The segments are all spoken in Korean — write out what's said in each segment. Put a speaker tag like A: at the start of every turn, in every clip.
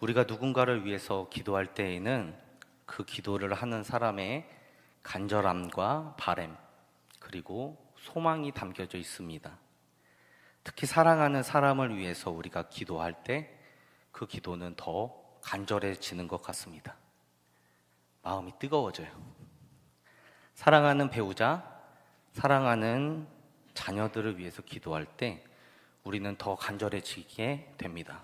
A: 우리가 누군가를 위해서 기도할 때에는 그 기도를 하는 사람의 간절함과 바람, 그리고 소망이 담겨져 있습니다. 특히 사랑하는 사람을 위해서 우리가 기도할 때 그 기도는 더 간절해지는 것 같습니다. 마음이 뜨거워져요. 사랑하는 배우자, 사랑하는 자녀들을 위해서 기도할 때 우리는 더 간절해지게 됩니다.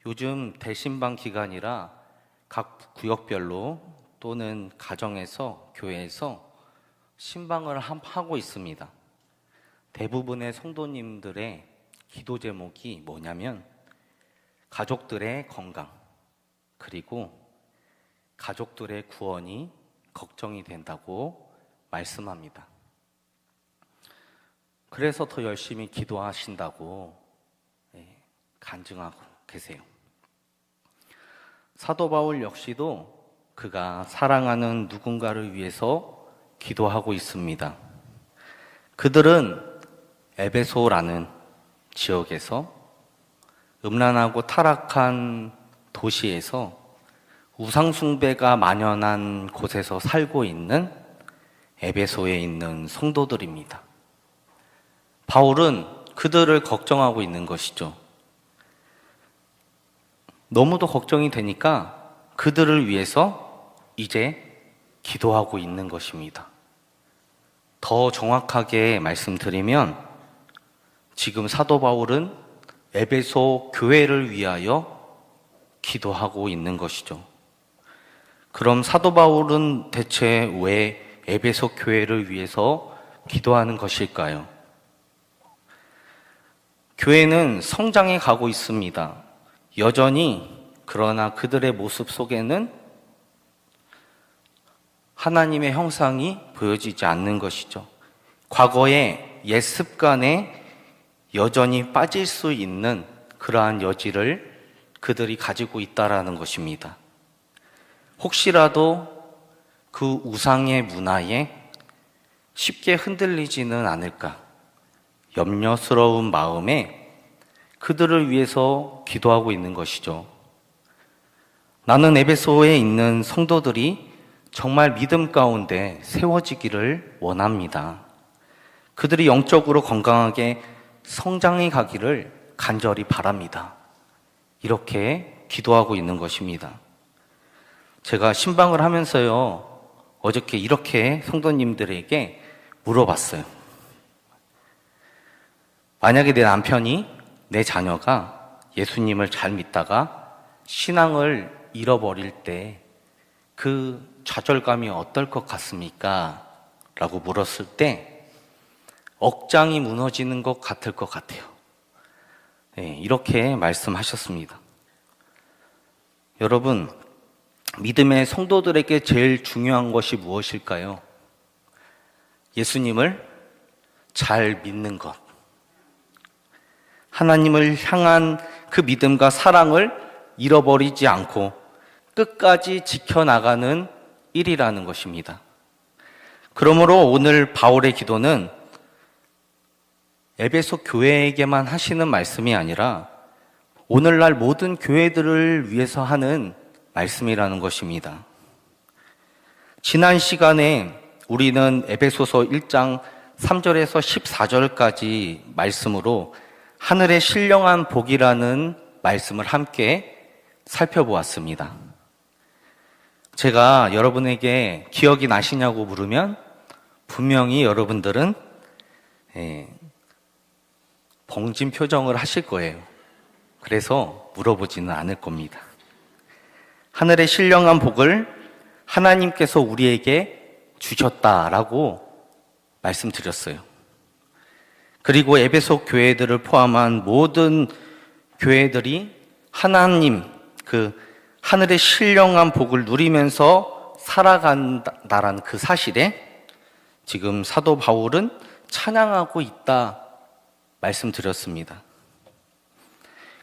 A: 요즘 대신방 기간이라 각 구역별로 또는 가정에서, 교회에서 신방을 하고 있습니다. 대부분의 성도님들의 기도 제목이 뭐냐면 가족들의 건강, 그리고 가족들의 구원이 걱정이 된다고 말씀합니다. 그래서 더 열심히 기도하신다고 간증하고 계세요. 사도 바울 역시도 그가 사랑하는 누군가를 위해서 기도하고 있습니다. 그들은 에베소라는 지역에서 음란하고 타락한 도시에서 우상숭배가 만연한 곳에서 살고 있는 에베소에 있는 성도들입니다. 바울은 그들을 걱정하고 있는 것이죠. 너무도 걱정이 되니까 그들을 위해서 이제 기도하고 있는 것입니다. 더 정확하게 말씀드리면 지금 사도 바울은 에베소 교회를 위하여 기도하고 있는 것이죠. 그럼 사도 바울은 대체 왜 에베소 교회를 위해서 기도하는 것일까요? 교회는 성장해 가고 있습니다. 여전히 그러나 그들의 모습 속에는 하나님의 형상이 보여지지 않는 것이죠. 과거의 옛 습관에 여전히 빠질 수 있는 그러한 여지를 그들이 가지고 있다라는 것입니다. 혹시라도 그 우상의 문화에 쉽게 흔들리지는 않을까 염려스러운 마음에 그들을 위해서 기도하고 있는 것이죠. 나는 에베소에 있는 성도들이 정말 믿음 가운데 세워지기를 원합니다. 그들이 영적으로 건강하게 성장해 가기를 간절히 바랍니다. 이렇게 기도하고 있는 것입니다. 제가 신방을 하면서요, 어저께 이렇게 성도님들에게 물어봤어요. 만약에 내 남편이, 내 자녀가 예수님을 잘 믿다가 신앙을 잃어버릴 때 그 좌절감이 어떨 것 같습니까? 라고 물었을 때 억장이 무너지는 것 같을 것 같아요. 이렇게 말씀하셨습니다. 여러분, 믿음의 성도들에게 제일 중요한 것이 무엇일까요? 예수님을 잘 믿는 것. 하나님을 향한 그 믿음과 사랑을 잃어버리지 않고 끝까지 지켜나가는 일이라는 것입니다. 그러므로 오늘 바울의 기도는 에베소 교회에게만 하시는 말씀이 아니라 오늘날 모든 교회들을 위해서 하는 말씀이라는 것입니다. 지난 시간에 우리는 에베소서 1장 3절에서 14절까지 말씀으로 하늘의 신령한 복이라는 말씀을 함께 살펴보았습니다. 제가 여러분에게 기억이 나시냐고 물으면 분명히 여러분들은 벙진 표정을 하실 거예요. 그래서 물어보지는 않을 겁니다. 하늘의 신령한 복을 하나님께서 우리에게 주셨다라고 말씀드렸어요. 그리고 에베소 교회들을 포함한 모든 교회들이 하나님, 그 하늘의 신령한 복을 누리면서 살아간다라는 그 사실에 지금 사도 바울은 찬양하고 있다 말씀드렸습니다.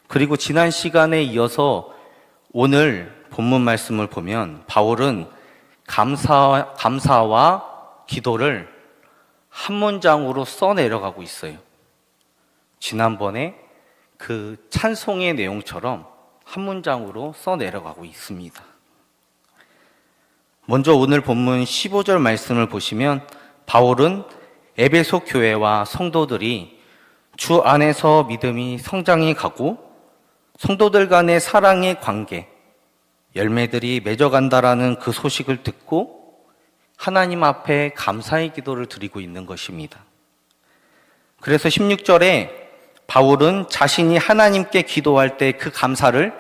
A: 그리고 지난 시간에 이어서 오늘 본문 말씀을 보면 바울은 감사와 기도를 한 문장으로 써내려가고 있어요. 지난번에 그 찬송의 내용처럼 한 문장으로 써 내려가고 있습니다. 먼저 오늘 본문 15절 말씀을 보시면 바울은 에베소 교회와 성도들이 주 안에서 믿음이 성장해 가고 성도들 간의 사랑의 관계, 열매들이 맺어간다라는 그 소식을 듣고 하나님 앞에 감사의 기도를 드리고 있는 것입니다. 그래서 16절에 바울은 자신이 하나님께 기도할 때 그 감사를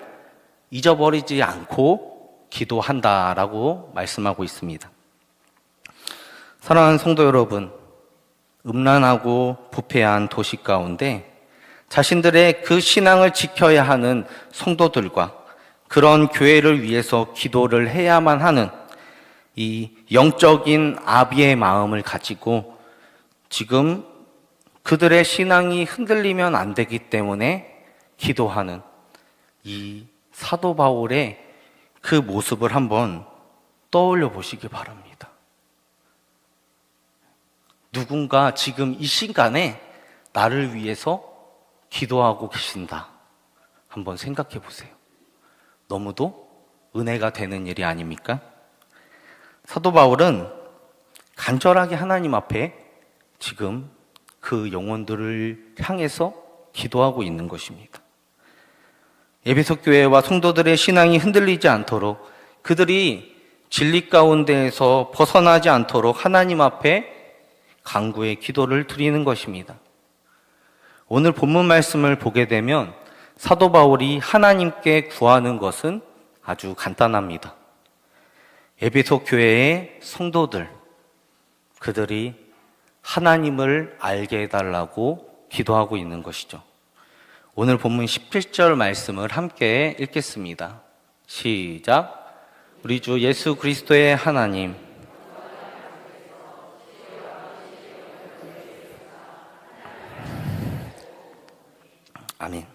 A: 잊어버리지 않고 기도한다라고 말씀하고 있습니다. 사랑하는 성도 여러분, 음란하고 부패한 도시 가운데 자신들의 그 신앙을 지켜야 하는 성도들과 그런 교회를 위해서 기도를 해야만 하는 이 영적인 아비의 마음을 가지고 지금 그들의 신앙이 흔들리면 안 되기 때문에 기도하는 이 사도 바울의 그 모습을 한번 떠올려 보시기 바랍니다. 누군가 지금 이 시간에 나를 위해서 기도하고 계신다. 한번 생각해 보세요. 너무도 은혜가 되는 일이 아닙니까? 사도 바울은 간절하게 하나님 앞에 지금 그 영혼들을 향해서 기도하고 있는 것입니다. 에베소 교회와 성도들의 신앙이 흔들리지 않도록 그들이 진리 가운데에서 벗어나지 않도록 하나님 앞에 간구의 기도를 드리는 것입니다. 오늘 본문 말씀을 보게 되면 사도 바울이 하나님께 구하는 것은 아주 간단합니다. 에베소 교회의 성도들, 그들이 하나님을 알게 해달라고 기도하고 있는 것이죠. 오늘 본문 17절 말씀을 함께 읽겠습니다. 시작. 우리 주 예수 그리스도의 하나님, 아멘.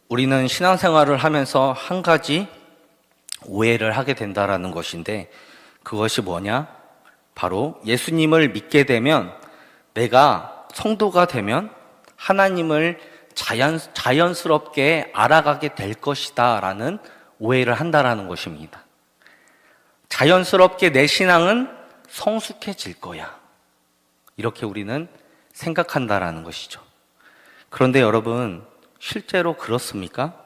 A: 우리는 신앙생활을 하면서 한 가지 오해를 하게 된다라는 것인데 그것이 뭐냐? 바로 예수님을 믿게 되면 내가 성도가 되면 하나님을 자연스럽게 알아가게 될 것이다 라는 오해를 한다라는 것입니다. 자연스럽게 내 신앙은 성숙해질 거야. 이렇게 우리는 생각한다라는 것이죠. 그런데 여러분, 실제로 그렇습니까?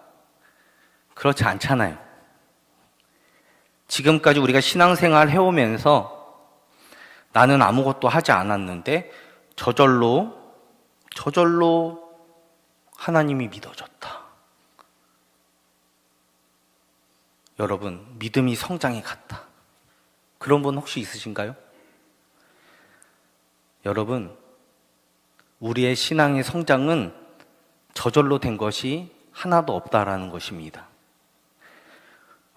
A: 그렇지 않잖아요. 지금까지 우리가 신앙생활 해오면서 나는 아무것도 하지 않았는데 저절로 하나님이 믿어졌다. 여러분, 믿음이 성장해 갔다. 그런 분 혹시 있으신가요? 여러분, 우리의 신앙의 성장은 저절로 된 것이 하나도 없다라는 것입니다.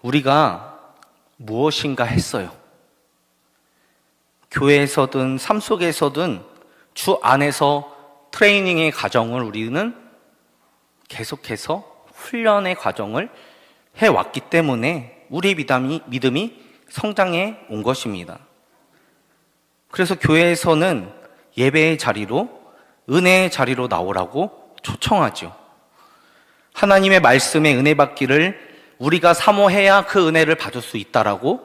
A: 우리가 무엇인가 했어요. 교회에서든 삶 속에서든 주 안에서 트레이닝의 과정을 우리는 계속해서 훈련의 과정을 해왔기 때문에 우리의 믿음이 성장해 온 것입니다. 그래서 교회에서는 예배의 자리로, 은혜의 자리로 나오라고 초청하죠. 하나님의 말씀에 은혜 받기를 우리가 사모해야 그 은혜를 받을 수 있다라고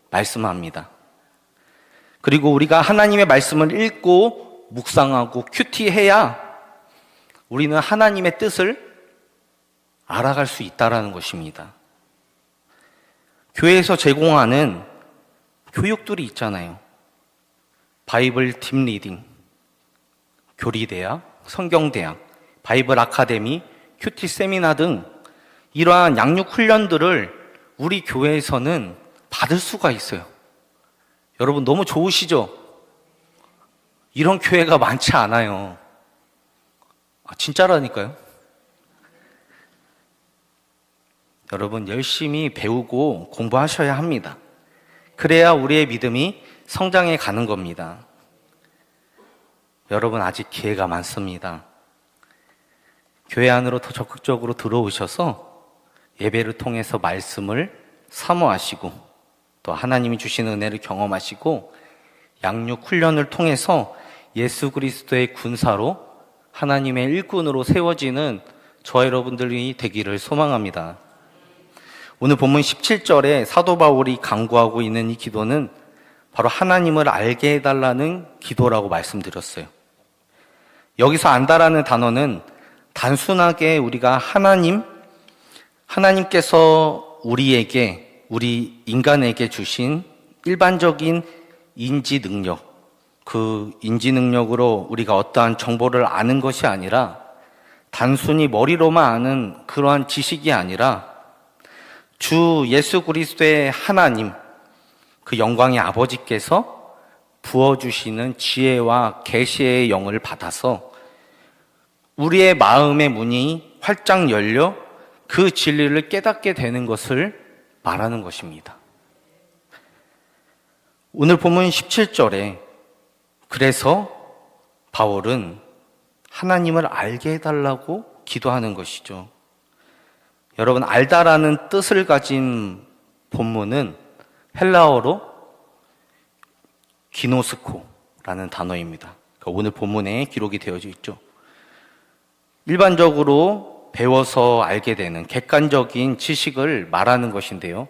A: 말씀합니다. 그리고 우리가 하나님의 말씀을 읽고 묵상하고 큐티해야 우리는 하나님의 뜻을 알아갈 수 있다라는 것입니다. 교회에서 제공하는 교육들이 있잖아요. 바이블 딥 리딩, 교리대학, 성경대학, 바이블 아카데미, 큐티 세미나 등 이러한 양육 훈련들을 우리 교회에서는 받을 수가 있어요. 여러분 너무 좋으시죠? 이런 교회가 많지 않아요. 진짜라니까요. 여러분 열심히 배우고 공부하셔야 합니다. 그래야 우리의 믿음이 성장해 가는 겁니다. 여러분 아직 기회가 많습니다. 교회 안으로 더 적극적으로 들어오셔서 예배를 통해서 말씀을 사모하시고 또 하나님이 주시는 은혜를 경험하시고 양육 훈련을 통해서 예수 그리스도의 군사로 하나님의 일꾼으로 세워지는 저와 여러분들이 되기를 소망합니다. 오늘 본문 17절에 사도 바울이 강구하고 있는 이 기도는 바로 하나님을 알게 해달라는 기도라고 말씀드렸어요. 여기서 안다라는 단어는 단순하게 우리가 하나님께서 우리 인간에게 주신 일반적인 인지 능력, 그 인지 능력으로 우리가 어떠한 정보를 아는 것이 아니라 단순히 머리로만 아는 그러한 지식이 아니라 주 예수 그리스도의 하나님, 그 영광의 아버지께서 부어주시는 지혜와 계시의 영을 받아서 우리의 마음의 문이 활짝 열려 그 진리를 깨닫게 되는 것을 말하는 것입니다. 오늘 본문 17절에 그래서 바울은 하나님을 알게 해달라고 기도하는 것이죠. 여러분, 알다라는 뜻을 가진 본문은 헬라어로 기노스코라는 단어입니다. 그러니까 오늘 본문에 기록이 되어져 있죠. 일반적으로 배워서 알게 되는 객관적인 지식을 말하는 것인데요.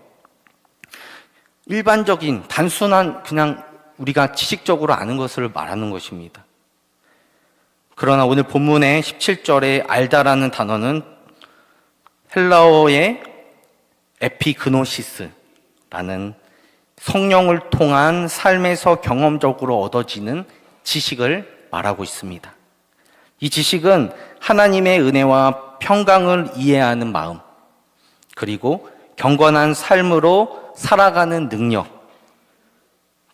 A: 일반적인 단순한 그냥 우리가 지식적으로 아는 것을 말하는 것입니다. 그러나 오늘 본문의 17절에 알다라는 단어는 헬라어의 에피그노시스라는 성령을 통한 삶에서 경험적으로 얻어지는 지식을 말하고 있습니다. 이 지식은 하나님의 은혜와 평강을 이해하는 마음, 그리고 경건한 삶으로 살아가는 능력,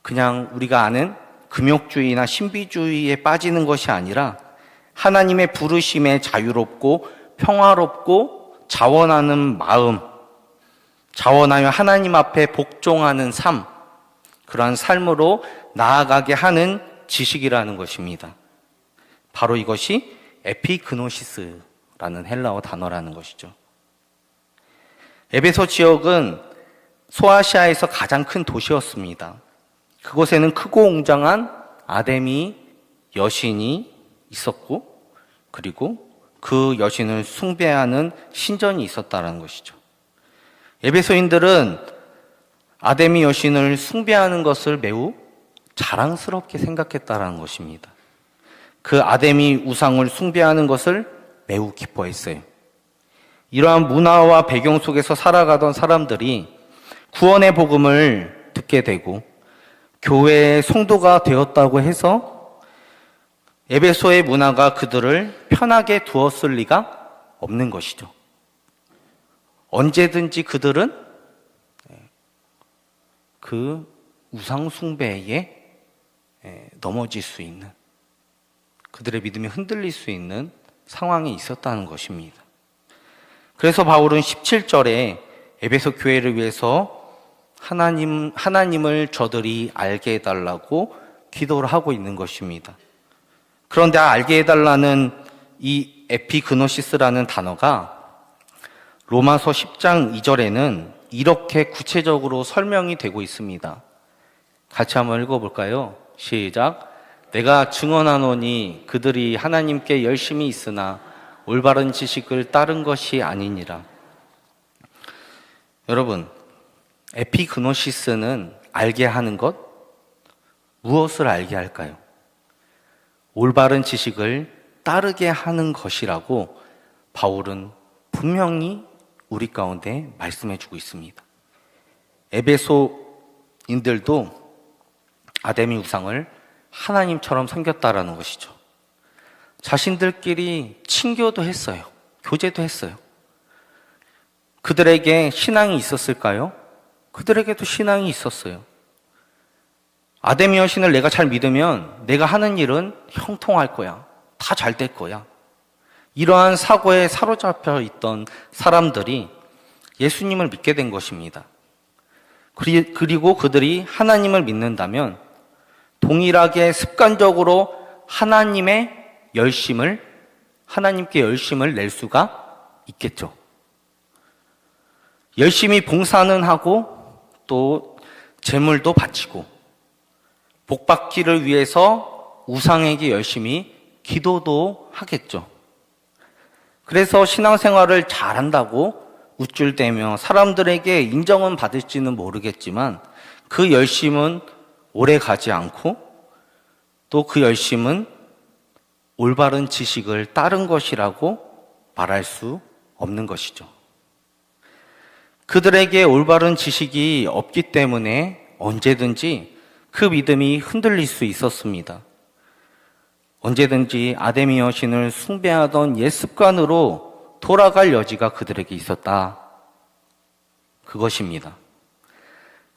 A: 그냥 우리가 아는 금욕주의나 신비주의에 빠지는 것이 아니라 하나님의 부르심에 자유롭고 평화롭고 자원하는 마음, 자원하여 하나님 앞에 복종하는 삶, 그러한 삶으로 나아가게 하는 지식이라는 것입니다. 바로 이것이 에피그노시스라는 헬라어 단어라는 것이죠. 에베소 지역은 소아시아에서 가장 큰 도시였습니다. 그곳에는 크고 웅장한 아데미 여신이 있었고, 그리고 그 여신을 숭배하는 신전이 있었다는 것이죠. 에베소인들은 아데미 여신을 숭배하는 것을 매우 자랑스럽게 생각했다는 것입니다. 그 아데미 우상을 숭배하는 것을 매우 기뻐했어요. 이러한 문화와 배경 속에서 살아가던 사람들이 구원의 복음을 듣게 되고 교회의 성도가 되었다고 해서 에베소의 문화가 그들을 편하게 두었을 리가 없는 것이죠. 언제든지 그들은 그 우상 숭배에 넘어질 수 있는, 그들의 믿음이 흔들릴 수 있는 상황에 있었다는 것입니다. 그래서 바울은 17절에 에베소 교회를 위해서 하나님을 저들이 알게 해달라고 기도를 하고 있는 것입니다. 그런데 알게 해달라는 이 에피그노시스라는 단어가 로마서 10장 2절에는 이렇게 구체적으로 설명이 되고 있습니다. 같이 한번 읽어볼까요? 시작. 내가 증언하노니 그들이 하나님께 열심히 있으나 올바른 지식을 따른 것이 아니니라. 여러분, 에피그노시스는 알게 하는 것, 무엇을 알게 할까요? 올바른 지식을 따르게 하는 것이라고 바울은 분명히 우리 가운데 말씀해 주고 있습니다. 에베소인들도 아데미 우상을 하나님처럼 섬겼다라는 것이죠. 자신들끼리 친교도 했어요. 교제도 했어요. 그들에게 신앙이 있었을까요? 그들에게도 신앙이 있었어요. 아데미 여신을 내가 잘 믿으면 내가 하는 일은 형통할 거야. 다 잘 될 거야. 이러한 사고에 사로잡혀 있던 사람들이 예수님을 믿게 된 것입니다. 그리고 그들이 하나님을 믿는다면 동일하게 습관적으로 하나님께 열심을 낼 수가 있겠죠. 열심히 봉사는 하고 또 재물도 바치고 복받기를 위해서 우상에게 열심히 기도도 하겠죠. 그래서 신앙생활을 잘한다고 우쭐대며 사람들에게 인정은 받을지는 모르겠지만 그 열심은 오래 가지 않고 또 그 열심은 올바른 지식을 따른 것이라고 말할 수 없는 것이죠. 그들에게 올바른 지식이 없기 때문에 언제든지 그 믿음이 흔들릴 수 있었습니다. 언제든지 아데미 여신을 숭배하던 옛 습관으로 돌아갈 여지가 그들에게 있었다. 그것입니다.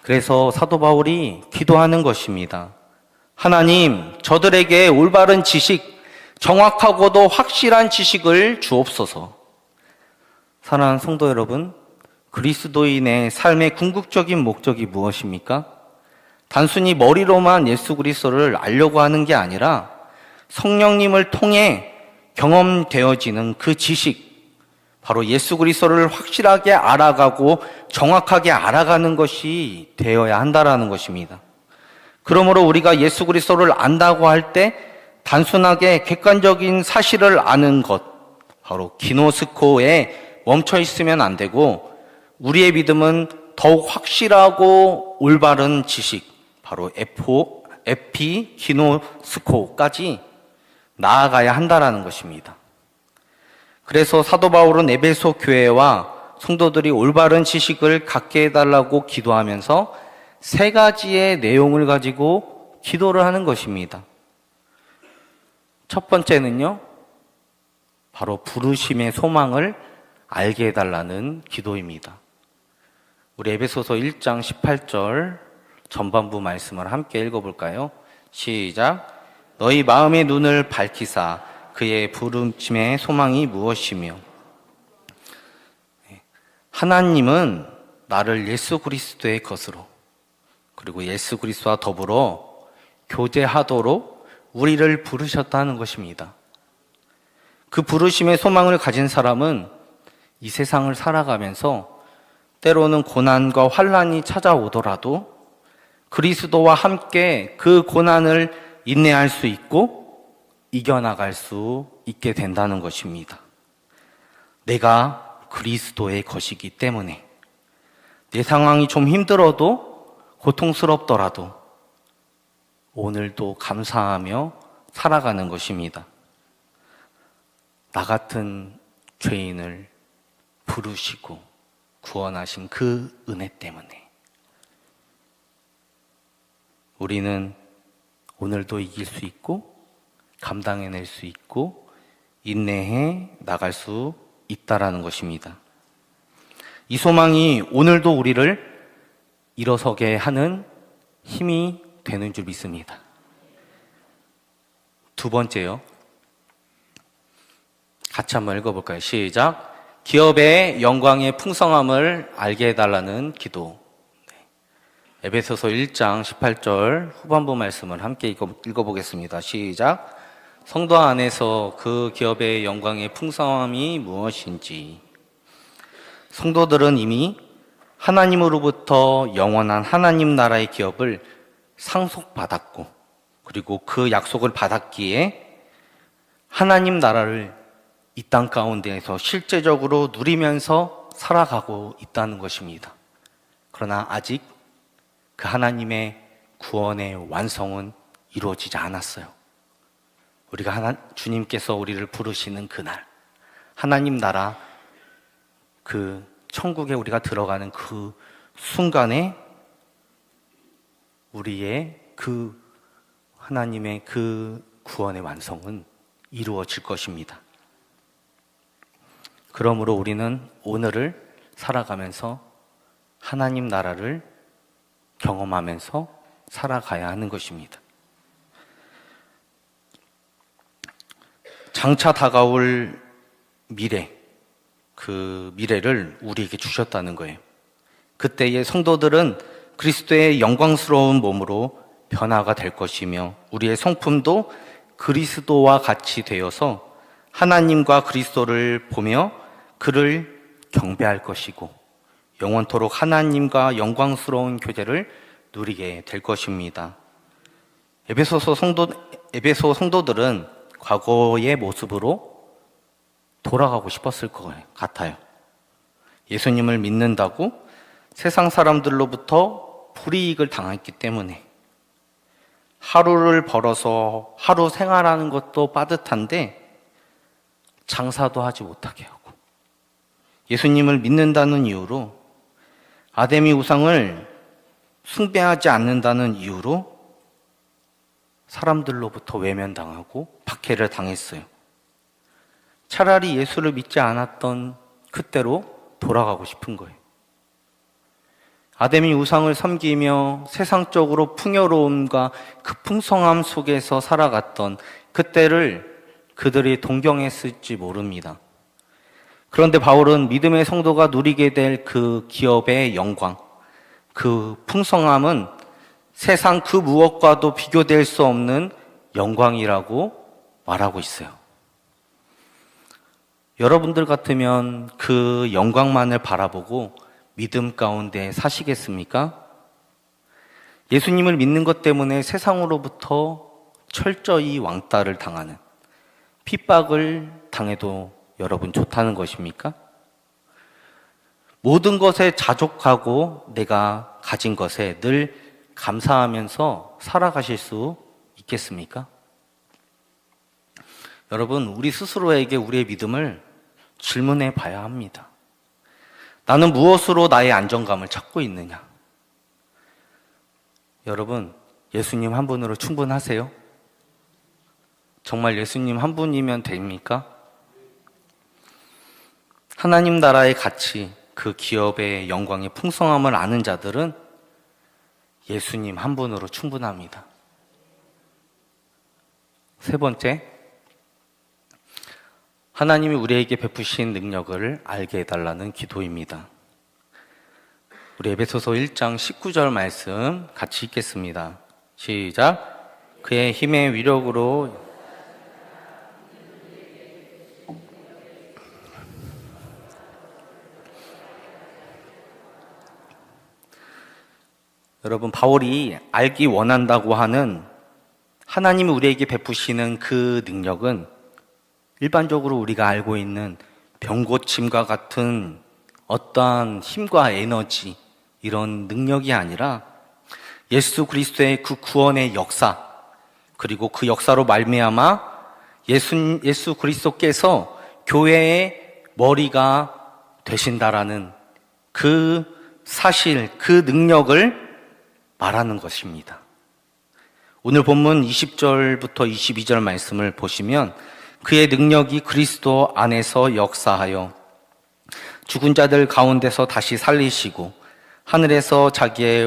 A: 그래서 사도 바울이 기도하는 것입니다. 하나님, 저들에게 올바른 지식, 정확하고도 확실한 지식을 주옵소서. 사랑하는 성도 여러분, 그리스도인의 삶의 궁극적인 목적이 무엇입니까? 단순히 머리로만 예수 그리스도를 알려고 하는 게 아니라 성령님을 통해 경험되어지는 그 지식, 바로 예수 그리스도를 확실하게 알아가고 정확하게 알아가는 것이 되어야 한다라는 것입니다. 그러므로 우리가 예수 그리스도를 안다고 할 때 단순하게 객관적인 사실을 아는 것, 바로 기노스코에 멈춰 있으면 안 되고 우리의 믿음은 더욱 확실하고 올바른 지식, 바로 에피기노스코까지 나아가야 한다라는 것입니다. 그래서 사도 바울은 에베소 교회와 성도들이 올바른 지식을 갖게 해달라고 기도하면서 세 가지의 내용을 가지고 기도를 하는 것입니다. 첫 번째는요, 바로 부르심의 소망을 알게 해달라는 기도입니다. 우리 에베소서 1장 18절 전반부 말씀을 함께 읽어볼까요? 시작. 너희 마음의 눈을 밝히사 그의 부르심의 소망이 무엇이며. 하나님은 나를 예수 그리스도의 것으로 그리고 예수 그리스도와 더불어 교제하도록 우리를 부르셨다는 것입니다. 그 부르심의 소망을 가진 사람은 이 세상을 살아가면서 때로는 고난과 환난이 찾아오더라도 그리스도와 함께 그 고난을 인내할 수 있고 이겨나갈 수 있게 된다는 것입니다. 내가 그리스도의 것이기 때문에 내 상황이 좀 힘들어도 고통스럽더라도 오늘도 감사하며 살아가는 것입니다. 나 같은 죄인을 부르시고 구원하신 그 은혜 때문에 우리는 오늘도 이길 수 있고 감당해낼 수 있고 인내해 나갈 수 있다라는 것입니다. 이 소망이 오늘도 우리를 일어서게 하는 힘이 되는 줄 믿습니다. 두 번째요. 같이 한번 읽어볼까요? 시작. 기업의 영광의 풍성함을 알게 해달라는 기도. 에베소서 1장 18절 후반부 말씀을 함께 읽어보겠습니다. 시작. 성도 안에서 그 기업의 영광의 풍성함이 무엇인지. 성도들은 이미 하나님으로부터 영원한 하나님 나라의 기업을 상속받았고 그리고 그 약속을 받았기에 하나님 나라를 이 땅 가운데에서 실제적으로 누리면서 살아가고 있다는 것입니다. 그러나 아직 그 하나님의 구원의 완성은 이루어지지 않았어요. 우리가 주님께서 우리를 부르시는 그날, 하나님 나라 그 천국에 우리가 들어가는 그 순간에 우리의 그 하나님의 그 구원의 완성은 이루어질 것입니다. 그러므로 우리는 오늘을 살아가면서 하나님 나라를 경험하면서 살아가야 하는 것입니다. 장차 다가올 미래, 그 미래를 우리에게 주셨다는 거예요. 그때의 성도들은 그리스도의 영광스러운 몸으로 변화가 될 것이며 우리의 성품도 그리스도와 같이 되어서 하나님과 그리스도를 보며 그를 경배할 것이고 영원토록 하나님과 영광스러운 교제를 누리게 될 것입니다. 에베소 성도들은 과거의 모습으로 돌아가고 싶었을 것 같아요. 예수님을 믿는다고 세상 사람들로부터 불이익을 당했기 때문에 하루를 벌어서 하루 생활하는 것도 빠듯한데 장사도 하지 못하게 하고, 예수님을 믿는다는 이유로 아담이 우상을 숭배하지 않는다는 이유로 사람들로부터 외면당하고 박해를 당했어요. 차라리 예수를 믿지 않았던 그때로 돌아가고 싶은 거예요. 아담이 우상을 섬기며 세상적으로 풍요로움과 그 풍성함 속에서 살아갔던 그때를 그들이 동경했을지 모릅니다. 그런데 바울은 믿음의 성도가 누리게 될 그 기업의 영광, 그 풍성함은 세상 그 무엇과도 비교될 수 없는 영광이라고 말하고 있어요. 여러분들 같으면 그 영광만을 바라보고 믿음 가운데 사시겠습니까? 예수님을 믿는 것 때문에 세상으로부터 철저히 왕따를 당하는, 핍박을 당해도 여러분 좋다는 것입니까? 모든 것에 자족하고 내가 가진 것에 늘 감사하면서 살아가실 수 있겠습니까? 여러분, 우리 스스로에게 우리의 믿음을 질문해 봐야 합니다. 나는 무엇으로 나의 안정감을 찾고 있느냐? 여러분, 예수님 한 분으로 충분하세요? 정말 예수님 한 분이면 됩니까? 하나님 나라의 가치, 그 기업의 영광의 풍성함을 아는 자들은 예수님 한 분으로 충분합니다. 세 번째, 하나님이 우리에게 베푸신 능력을 알게 해달라는 기도입니다. 우리 에베소서 1장 19절 말씀 같이 읽겠습니다. 시작. 그의 힘의 위력으로 여러분, 바울이 알기 원한다고 하는 하나님이 우리에게 베푸시는 그 능력은 일반적으로 우리가 알고 있는 병고침과 같은 어떠한 힘과 에너지, 이런 능력이 아니라 예수 그리스도의 그 구원의 역사, 그리고 그 역사로 말미암아 예수 그리스도께서 교회의 머리가 되신다라는 그 사실, 그 능력을 말하는 것입니다. 오늘 본문 20절부터 22절 말씀을 보시면 그의 능력이 그리스도 안에서 역사하여 죽은 자들 가운데서 다시 살리시고 하늘에서 자기의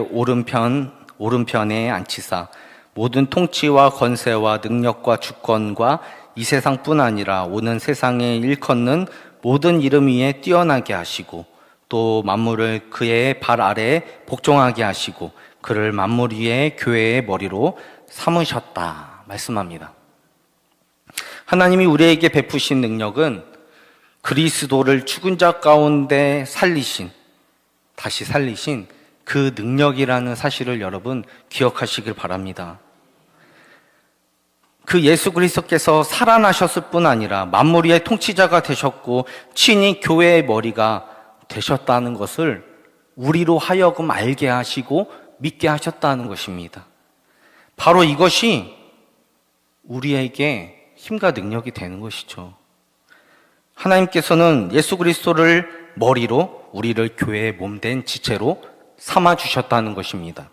A: 오른편에 앉히사 모든 통치와 권세와 능력과 주권과 이 세상뿐 아니라 오는 세상에 일컫는 모든 이름 위에 뛰어나게 하시고 또 만물을 그의 발 아래에 복종하게 하시고 그를 만물 위에 교회의 머리로 삼으셨다 말씀합니다. 하나님이 우리에게 베푸신 능력은 그리스도를 죽은 자 가운데 다시 살리신 그 능력이라는 사실을 여러분 기억하시길 바랍니다. 그 예수 그리스도께서 살아나셨을 뿐 아니라 만물 위의 통치자가 되셨고 친히 교회의 머리가 되셨다는 것을 우리로 하여금 알게 하시고 믿게 하셨다는 것입니다. 바로 이것이 우리에게 힘과 능력이 되는 것이죠. 하나님께서는 예수 그리스도를 머리로 우리를 교회의 몸된 지체로 삼아주셨다는 것입니다.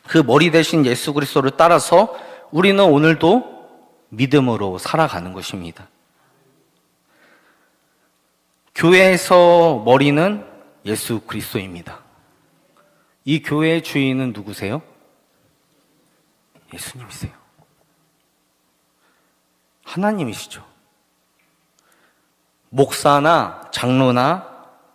A: 그 머리 대신 예수 그리스도를 따라서 우리는 오늘도 믿음으로 살아가는 것입니다. 교회에서 머리는 예수 그리스도입니다. 이 교회의 주인은 누구세요? 예수님이세요. 하나님이시죠. 목사나 장로나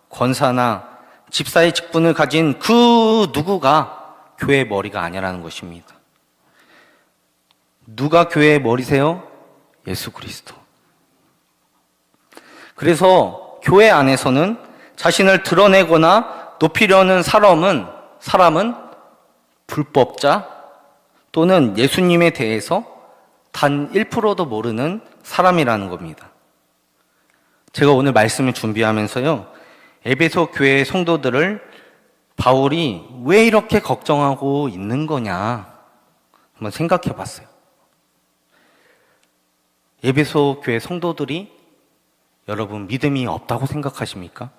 A: 권사나 집사의 직분을 가진 그 누구가 교회의 머리가 아니라는 것입니다. 누가 교회의 머리세요? 예수 그리스도. 그래서 교회 안에서는 자신을 드러내거나 높이려는 사람은 불법자 또는 예수님에 대해서 단 1%도 모르는 사람이라는 겁니다. 제가 오늘 말씀을 준비하면서요, 에베소 교회 성도들을 바울이 왜 이렇게 걱정하고 있는 거냐 한번 생각해 봤어요. 에베소 교회 성도들이 여러분 믿음이 없다고 생각하십니까?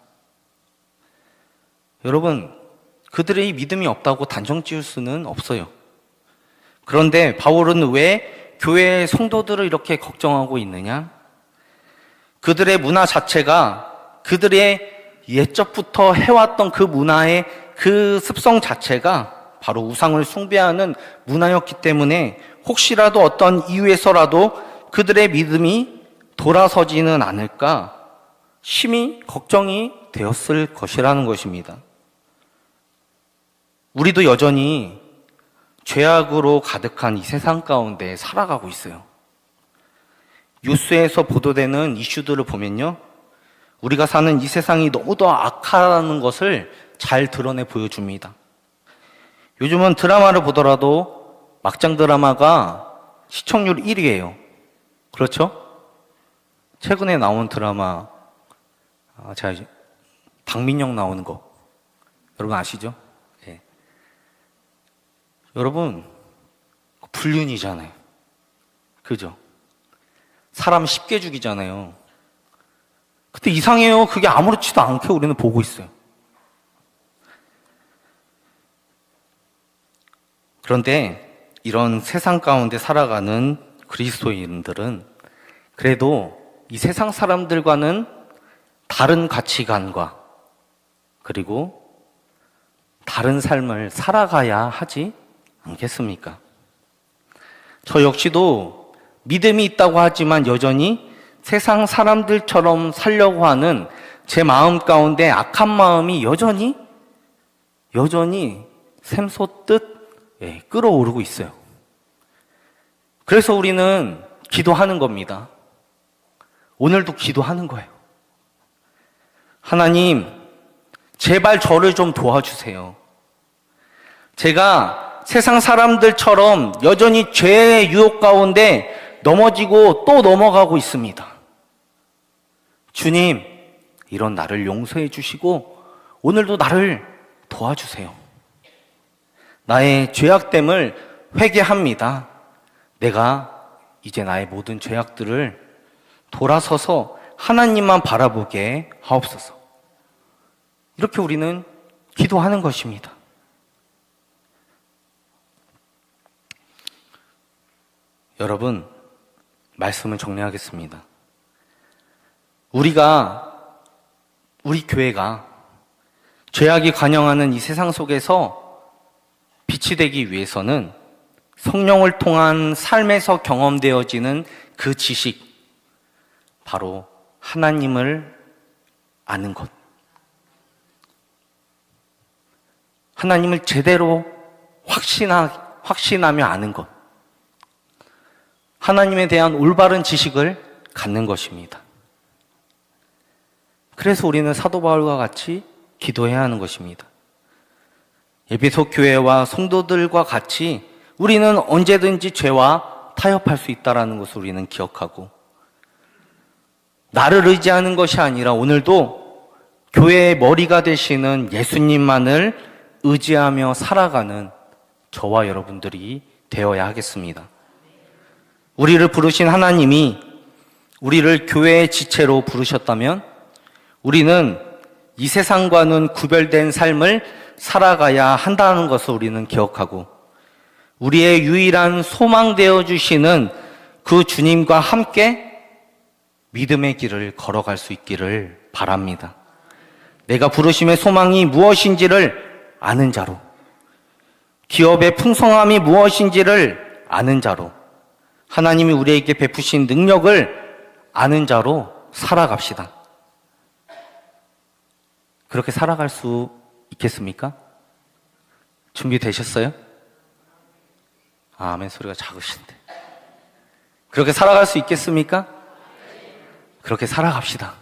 A: 여러분, 그들의 믿음이 없다고 단정 지을 수는 없어요. 그런데 바울은 왜 교회의 성도들을 이렇게 걱정하고 있느냐? 그들의 문화 자체가 그들의 옛적부터 해왔던 그 문화의 그 습성 자체가 바로 우상을 숭배하는 문화였기 때문에 혹시라도 어떤 이유에서라도 그들의 믿음이 돌아서지는 않을까 심히 걱정이 되었을 것이라는 것입니다. 우리도 여전히 죄악으로 가득한 이 세상 가운데 살아가고 있어요. 뉴스에서 보도되는 이슈들을 보면요, 우리가 사는 이 세상이 너무도 악하다는 것을 잘 드러내 보여줍니다. 요즘은 드라마를 보더라도 막장 드라마가 시청률 1위예요. 그렇죠? 최근에 나온 드라마, 제가 박민영 나오는 거 여러분 아시죠? 네. 여러분, 불륜이잖아요. 그죠? 사람 쉽게 죽이잖아요. 근데 이상해요. 그게 아무렇지도 않게 우리는 보고 있어요. 그런데 이런 세상 가운데 살아가는 그리스도인들은 그래도 이 세상 사람들과는 다른 가치관과 그리고 다른 삶을 살아가야 하지 않겠습니까? 저 역시도 믿음이 있다고 하지만 여전히 세상 사람들처럼 살려고 하는 제 마음 가운데 악한 마음이 여전히 샘솟듯 끓어오르고 있어요. 그래서 우리는 기도하는 겁니다. 오늘도 기도하는 거예요. 하나님, 제발 저를 좀 도와주세요. 제가 세상 사람들처럼 여전히 죄의 유혹 가운데 넘어지고 또 넘어가고 있습니다. 주님, 이런 나를 용서해 주시고 오늘도 나를 도와주세요. 나의 죄악됨을 회개합니다. 내가 이제 나의 모든 죄악들을 돌아서서 하나님만 바라보게 하옵소서. 이렇게 우리는 기도하는 것입니다. 여러분, 말씀을 정리하겠습니다. 우리 교회가 죄악이 관영하는 이 세상 속에서 빛이 되기 위해서는 성령을 통한 삶에서 경험되어지는 그 지식, 바로 하나님을 아는 것. 하나님을 제대로 확신하며 아는 것. 하나님에 대한 올바른 지식을 갖는 것입니다. 그래서 우리는 사도 바울과 같이 기도해야 하는 것입니다. 에베소 교회와 성도들과 같이 우리는 언제든지 죄와 타협할 수 있다는 것을 우리는 기억하고, 나를 의지하는 것이 아니라 오늘도 교회의 머리가 되시는 예수님만을 의지하며 살아가는 저와 여러분들이 되어야 하겠습니다. 우리를 부르신 하나님이 우리를 교회의 지체로 부르셨다면 우리는 이 세상과는 구별된 삶을 살아가야 한다는 것을 우리는 기억하고, 우리의 유일한 소망 되어 주시는 그 주님과 함께 믿음의 길을 걸어갈 수 있기를 바랍니다. 내가 부르심의 소망이 무엇인지를 아는 자로, 기업의 풍성함이 무엇인지를 아는 자로, 하나님이 우리에게 베푸신 능력을 아는 자로 살아갑시다. 그렇게 살아갈 수 있겠습니까? 준비되셨어요? 아멘 소리가 작으신데. 그렇게 살아갈 수 있겠습니까? 그렇게 살아갑시다.